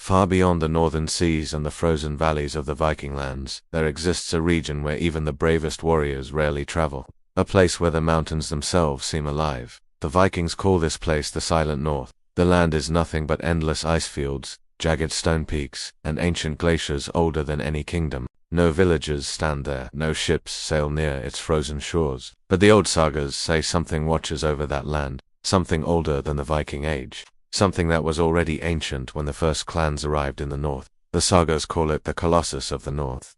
Far beyond the northern seas and the frozen valleys of the Viking lands, there exists a region where even the bravest warriors rarely travel. A place where the mountains themselves seem alive. The Vikings call this place the Silent North. The land is nothing but endless ice fields, jagged stone peaks, and ancient glaciers older than any kingdom. No villages stand there, no ships sail near its frozen shores. But the old sagas say something watches over that land, something older than the Viking age. Something that was already ancient when the first clans arrived in the north. The sagas call it the Colossus of the North.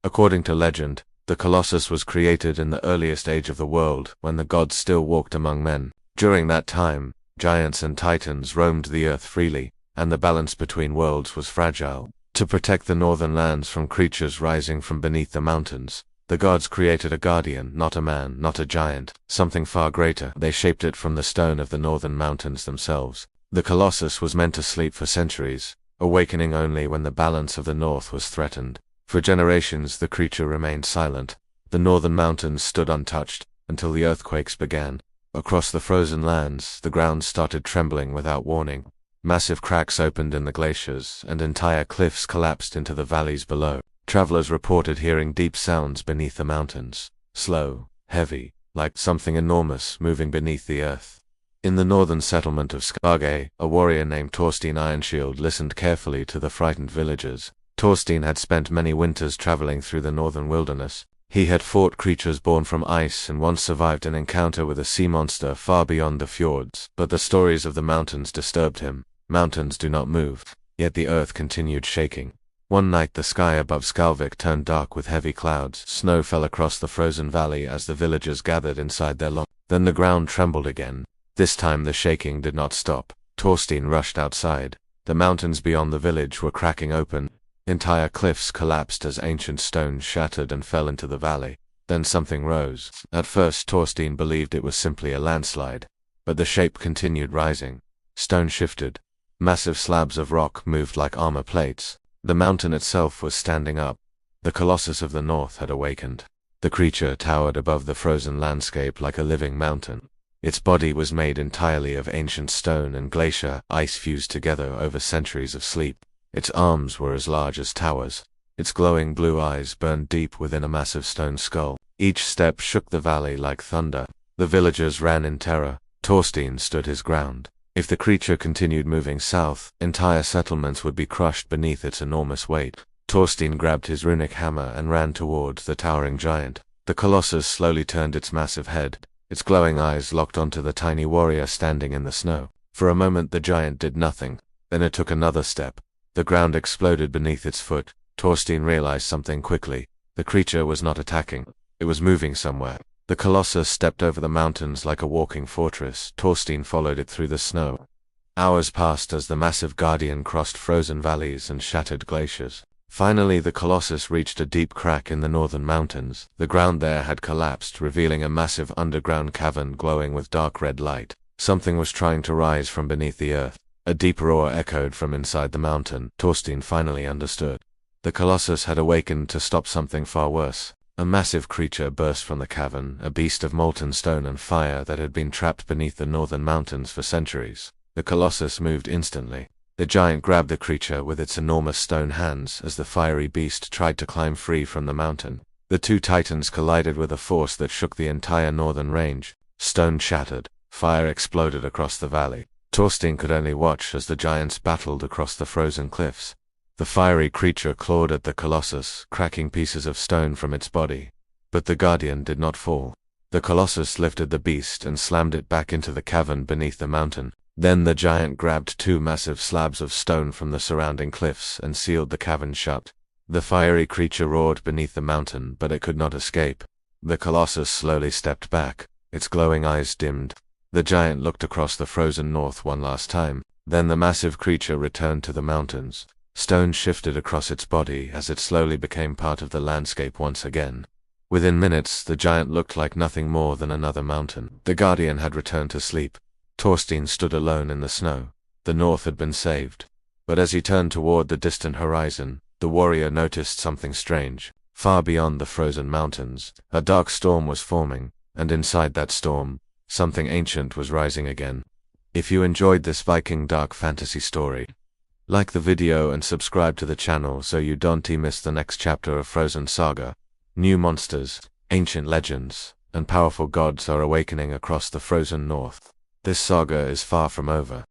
According to legend, the Colossus was created in the earliest age of the world, when the gods still walked among men. During that time, giants and titans roamed the earth freely, and the balance between worlds was fragile. To protect the northern lands from creatures rising from beneath the mountains, the gods created a guardian, not a man, not a giant, something far greater. They shaped it from the stone of the northern mountains themselves. The Colossus was meant to sleep for centuries, awakening only when the balance of the north was threatened. For generations the creature remained silent. The northern mountains stood untouched, until the earthquakes began. Across the frozen lands, the ground started trembling without warning. Massive cracks opened in the glaciers, and entire cliffs collapsed into the valleys below. Travelers reported hearing deep sounds beneath the mountains, slow, heavy, like something enormous moving beneath the earth. In the northern settlement of Skage, a warrior named Torstein Ironshield listened carefully to the frightened villagers. Torstein had spent many winters traveling through the northern wilderness. He had fought creatures born from ice and once survived an encounter with a sea monster far beyond the fjords. But the stories of the mountains disturbed him. Mountains do not move, yet the earth continued shaking. One night the sky above Skalvik turned dark with heavy clouds. Snow fell across the frozen valley as the villagers gathered inside their lodges. Then the ground trembled again. This time the shaking did not stop. Torstein rushed outside. The mountains beyond the village were cracking open. Entire cliffs collapsed as ancient stones shattered and fell into the valley. Then something rose. At first Torstein believed it was simply a landslide. But the shape continued rising. Stone shifted. Massive slabs of rock moved like armor plates. The mountain itself was standing up. The Colossus of the North had awakened. The creature towered above the frozen landscape like a living mountain. Its body was made entirely of ancient stone and glacier ice fused together over centuries of sleep. Its arms were as large as towers. Its glowing blue eyes burned deep within a massive stone skull. Each step shook the valley like thunder. The villagers ran in terror. Torstein stood his ground. If the creature continued moving south, entire settlements would be crushed beneath its enormous weight. Torstein grabbed his runic hammer and ran towards the towering giant. The Colossus slowly turned its massive head. Its glowing eyes locked onto the tiny warrior standing in the snow. For a moment the giant did nothing. Then it took another step. The ground exploded beneath its foot. Torstein realized something quickly. The creature was not attacking. It was moving somewhere. The Colossus stepped over the mountains like a walking fortress. Torstein followed it through the snow. Hours passed as the massive guardian crossed frozen valleys and shattered glaciers. Finally the Colossus reached a deep crack in the northern mountains. The ground there had collapsed, revealing a massive underground cavern glowing with dark red light. Something was trying to rise from beneath the earth. A deep roar echoed from inside the mountain. Torstein finally understood. The Colossus had awakened to stop something far worse. A massive creature burst from the cavern, a beast of molten stone and fire that had been trapped beneath the northern mountains for centuries. The Colossus moved instantly. The giant grabbed the creature with its enormous stone hands as the fiery beast tried to climb free from the mountain. The two titans collided with a force that shook the entire northern range. Stone shattered. Fire exploded across the valley. Torstein could only watch as the giants battled across the frozen cliffs. The fiery creature clawed at the Colossus, cracking pieces of stone from its body. But the guardian did not fall. The Colossus lifted the beast and slammed it back into the cavern beneath the mountain. Then the giant grabbed two massive slabs of stone from the surrounding cliffs and sealed the cavern shut. The fiery creature roared beneath the mountain, but it could not escape. The Colossus slowly stepped back. Its glowing eyes dimmed. The giant looked across the frozen north one last time. Then the massive creature returned to the mountains. Stone shifted across its body as it slowly became part of the landscape once again. Within minutes, the giant looked like nothing more than another mountain. The guardian had returned to sleep. Torstein stood alone in the snow. The north had been saved. But as he turned toward the distant horizon, the warrior noticed something strange. Far beyond the frozen mountains, a dark storm was forming, and inside that storm, something ancient was rising again. If you enjoyed this Viking dark fantasy story, Like the video and subscribe to the channel so you don't miss the next chapter of Frozen Saga. New monsters, ancient legends, and powerful gods are awakening across the frozen north. This saga is far from over.